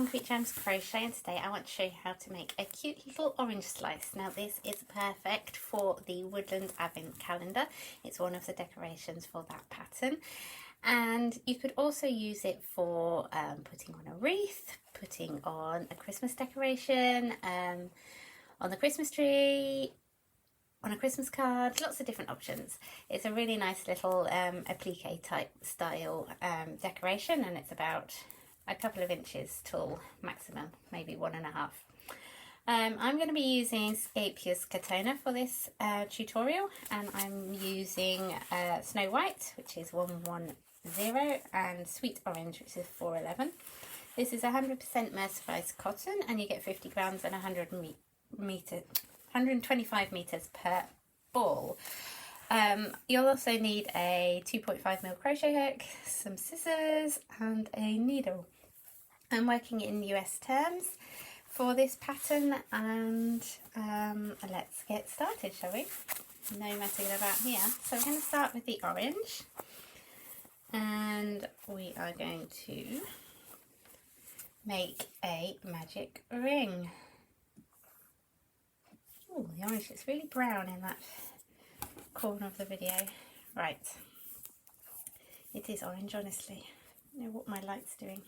Concrete Gems Crochet, and today I want to show you how to make a cute little orange slice. Now this is perfect for the Woodland Advent Calendar. It's one of the decorations for that pattern, and you could also use it for putting on a wreath, putting on a Christmas decoration, on the Christmas tree, on a Christmas card, lots of different options. It's a really nice little applique type style decoration, and it's about a couple of inches tall maximum, maybe 1.5. I'm going to be using Scheepjes Catona for this tutorial, and I'm using Snow White, which is 110, and Sweet Orange, which is 411. This is 100% mercerized cotton, and you get 50 grams and 125 meters per ball. You'll also need a 2.5mm crochet hook, some scissors and a needle. I'm working in US terms for this pattern, and let's get started, shall we? No messing about here. So we're going to start with the orange, and we are going to make a magic ring. Oh, the orange looks really brown in that corner of the video. Right, it is orange, honestly. I don't know what my light's doing.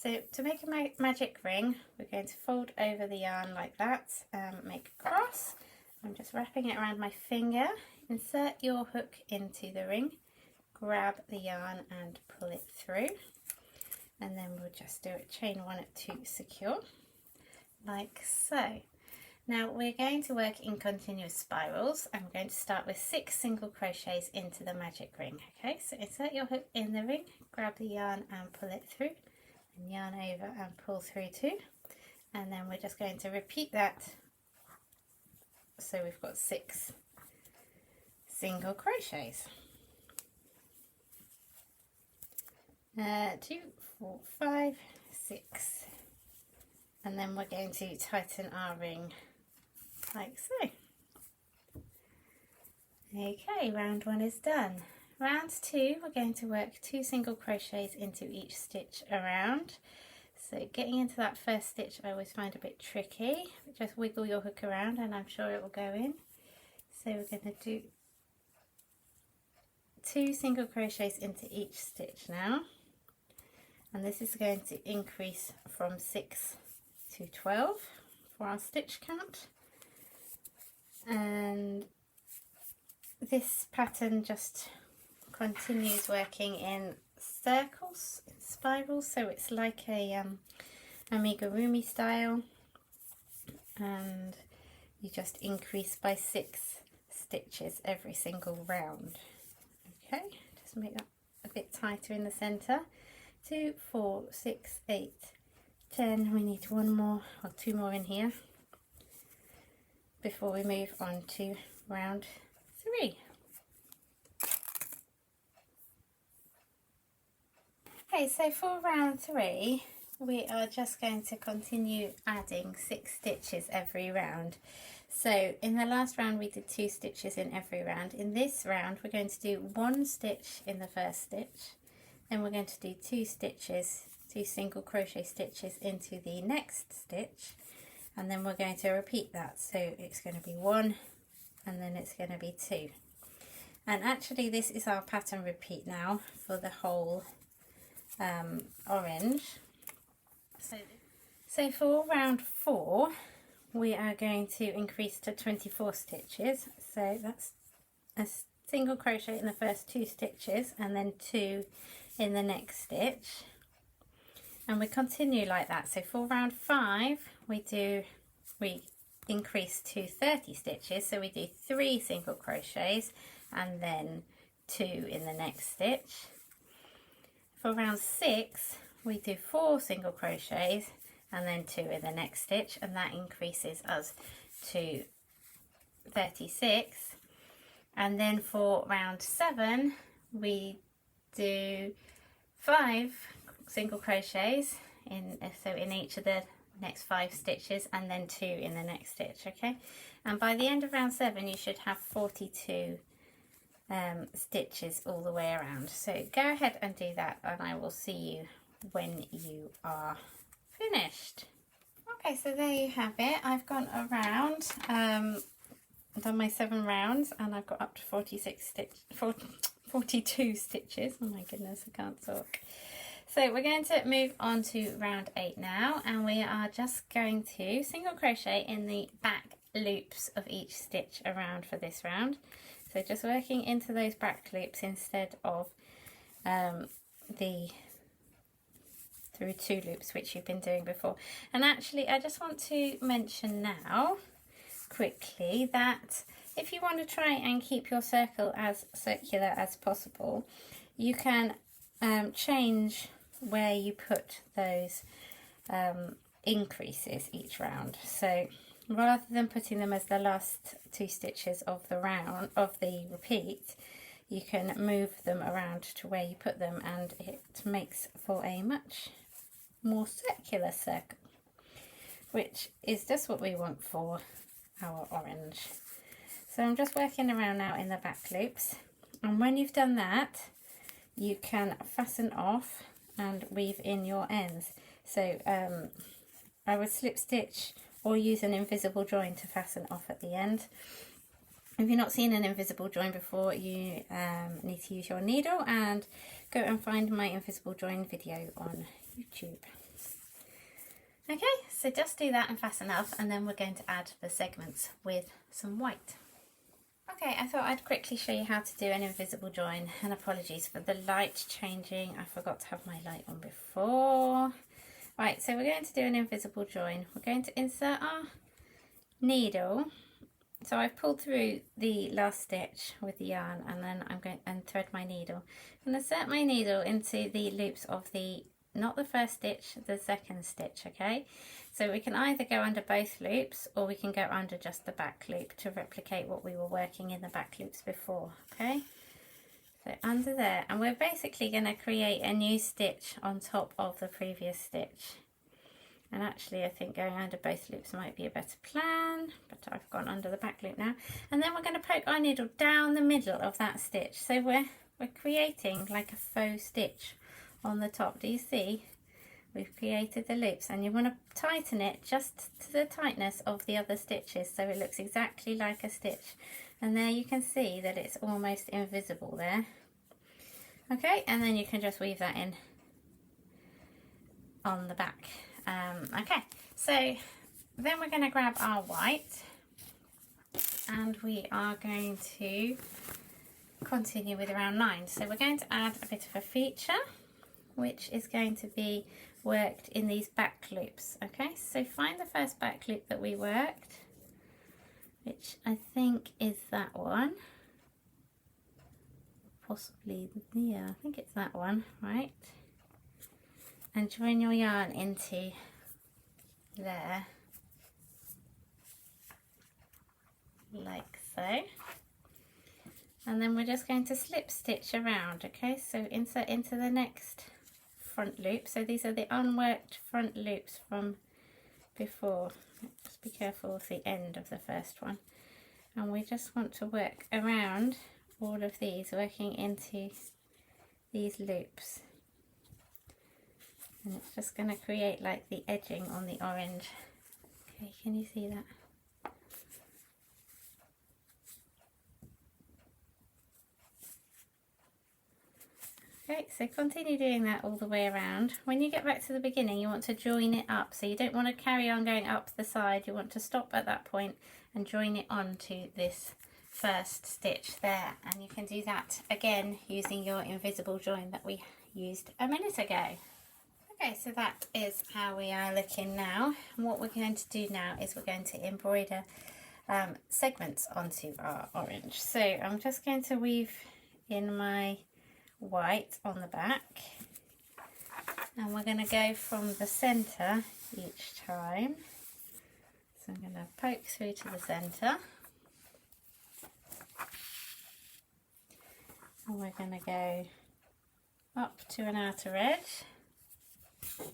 So to make a magic ring, we're going to fold over the yarn like that, make a cross. I'm just wrapping it around my finger. Insert your hook into the ring, grab the yarn and pull it through, and then we'll just do a chain 1 to secure, like so. Now we're going to work in continuous spirals. I'm going to start with 6 single crochets into the magic ring. Okay, so insert your hook in the ring, grab the yarn and pull it through, and yarn over and pull through too. And then we're just going to repeat that. So we've got 6 single crochets. 2, 4, 5, 6. And then we're going to tighten our ring like so. Okay, round 1 is done. Round 2, we're going to work 2 single crochets into each stitch around. So getting into that first stitch I always find a bit tricky. Just wiggle your hook around and I'm sure it will go in. So we're going to do 2 single crochets into each stitch now, and this is going to increase from 6 to 12 for our stitch count. And this pattern just continues working in circles, in spirals, so it's like a amigurumi style, and you just increase by 6 stitches every single round. Okay, just make that a bit tighter in the centre. 2, 4, 6, 8, 10. We need 1 more or 2 more in here before we move on to round 3. Okay, so for round 3 we are just going to continue adding 6 stitches every round. So in the last round we did 2 stitches in every round. In this round we're going to do 1 stitch in the first stitch, then we're going to do 2 stitches, 2 single crochet stitches into the next stitch, and then we're going to repeat that. So it's going to be 1 and then it's going to be 2. And actually this is our pattern repeat now for the whole orange. So for round 4 we are going to increase to 24 stitches. So that's a single crochet in the first 2 stitches and then 2 in the next stitch, and we continue like that. So for round 5 we increase to 30 stitches, so we do 3 single crochets and then 2 in the next stitch. For round 6 we do 4 single crochets and then 2 in the next stitch, and that increases us to 36. And then for round 7 we do 5 single crochets in each of the next 5 stitches, and then 2 in the next stitch. Okay, and by the end of round 7 you should have 42 stitches all the way around. So go ahead and do that, and I will see you when you are finished. Okay, so there you have it. I've gone around, done my 7 rounds, and I've got up to 42 stitches. Oh my goodness, I can't talk. So we're going to move on to round 8 now, and we are just going to single crochet in the back loops of each stitch around for this round. So just working into those back loops instead of through 2 loops, which you've been doing before. And actually, I just want to mention now quickly that if you want to try and keep your circle as circular as possible, you can change where you put those increases each round. So rather than putting them as the last 2 stitches of the round of the repeat, you can move them around to where you put them, and it makes for a much more circular circle, which is just what we want for our orange. So I'm just working around now in the back loops, and when you've done that, you can fasten off and weave in your ends. So I would slip stitch or use an invisible join to fasten off at the end. If you've not seen an invisible join before, you need to use your needle and go and find my invisible join video on YouTube. Okay, so just do that and fasten off, and then we're going to add the segments with some white. Okay, I thought I'd quickly show you how to do an invisible join, and apologies for the light changing. I forgot to have my light on before. Right, so we're going to do an invisible join. We're going to insert our needle. So I've pulled through the last stitch with the yarn, and then I'm going to thread my needle. I'm going to insert my needle into the loops of the, not the first stitch, the second stitch, okay? So we can either go under both loops, or we can go under just the back loop to replicate what we were working in the back loops before, okay? So under there, and we're basically going to create a new stitch on top of the previous stitch. And actually I think going under both loops might be a better plan, but I've gone under the back loop now. And then we're going to poke our needle down the middle of that stitch. So we're creating like a faux stitch on the top. Do you see? We've created the loops, and you want to tighten it just to the tightness of the other stitches so it looks exactly like a stitch. And there you can see that it's almost invisible there. Okay, and then you can just weave that in on the back. Okay, so then we're going to grab our white, and we are going to continue with round 9. So we're going to add a bit of a feature, which is going to be worked in these back loops. Okay, so find the first back loop that we worked, which I think is that one. Possibly, yeah, I think it's that one, right? And join your yarn into there, like so. And then we're just going to slip stitch around, okay? So insert into the next front loop. So these are the unworked front loops from before. Just be careful of the end of the first one. And we just want to work around all of these, working into these loops. And it's just going to create like the edging on the orange. Okay, can you see that? Okay, so continue doing that all the way around. When you get back to the beginning, you want to join it up. So you don't want to carry on going up the side. You want to stop at that point and join it onto this first stitch there. And you can do that again using your invisible join that we used a minute ago. Okay, so that is how we are looking now. And what we're going to do now is we're going to embroider segments onto our orange. So I'm just going to weave in my white on the back, and we're going to go from the center each time. So I'm going to poke through to the center, and we're going to go up to an outer edge and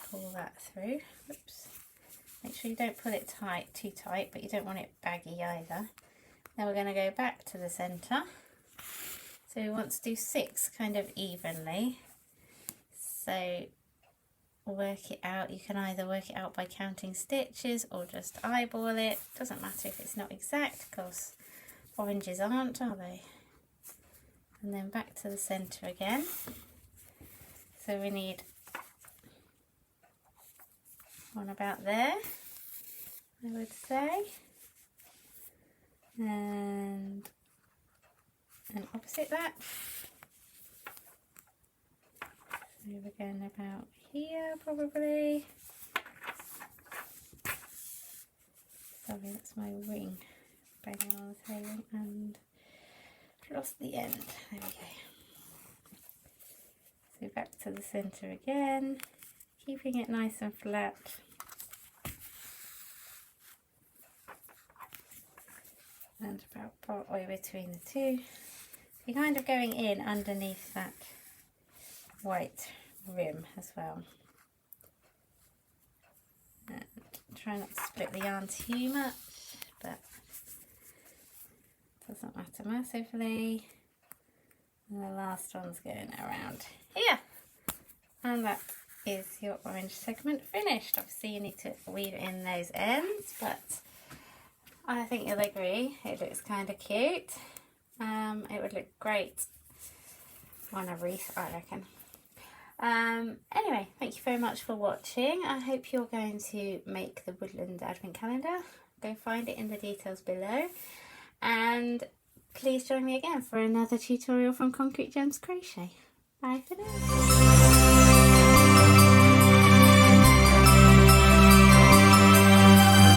pull that through. Oops. Make sure you don't pull it tight, too tight, but you don't want it baggy either. Then we're going to go back to the center. So we want to do 6 kind of evenly. So work it out. You can either work it out by counting stitches or just eyeball it. Doesn't matter if it's not exact, because oranges aren't, are they? And then back to the centre again. So we need one about there, I would say, and opposite that. So again about here probably. Sorry, that's my ring banging on the table and lost the end. There we go. So back to the centre again, keeping it nice and flat. And about part way between the two. You're kind of going in underneath that white rim as well. And try not to split the yarn too much, but doesn't matter massively. And the last one's going around here. And that is your orange segment finished. Obviously you need to weave in those ends, but I think you'll agree it looks kind of cute. It would look great on a wreath, I reckon. Anyway, thank you very much for watching. I hope you're going to make the Woodland Advent Calendar. Go find it in the details below. And please join me again for another tutorial from Concrete Gems Crochet. Bye for now.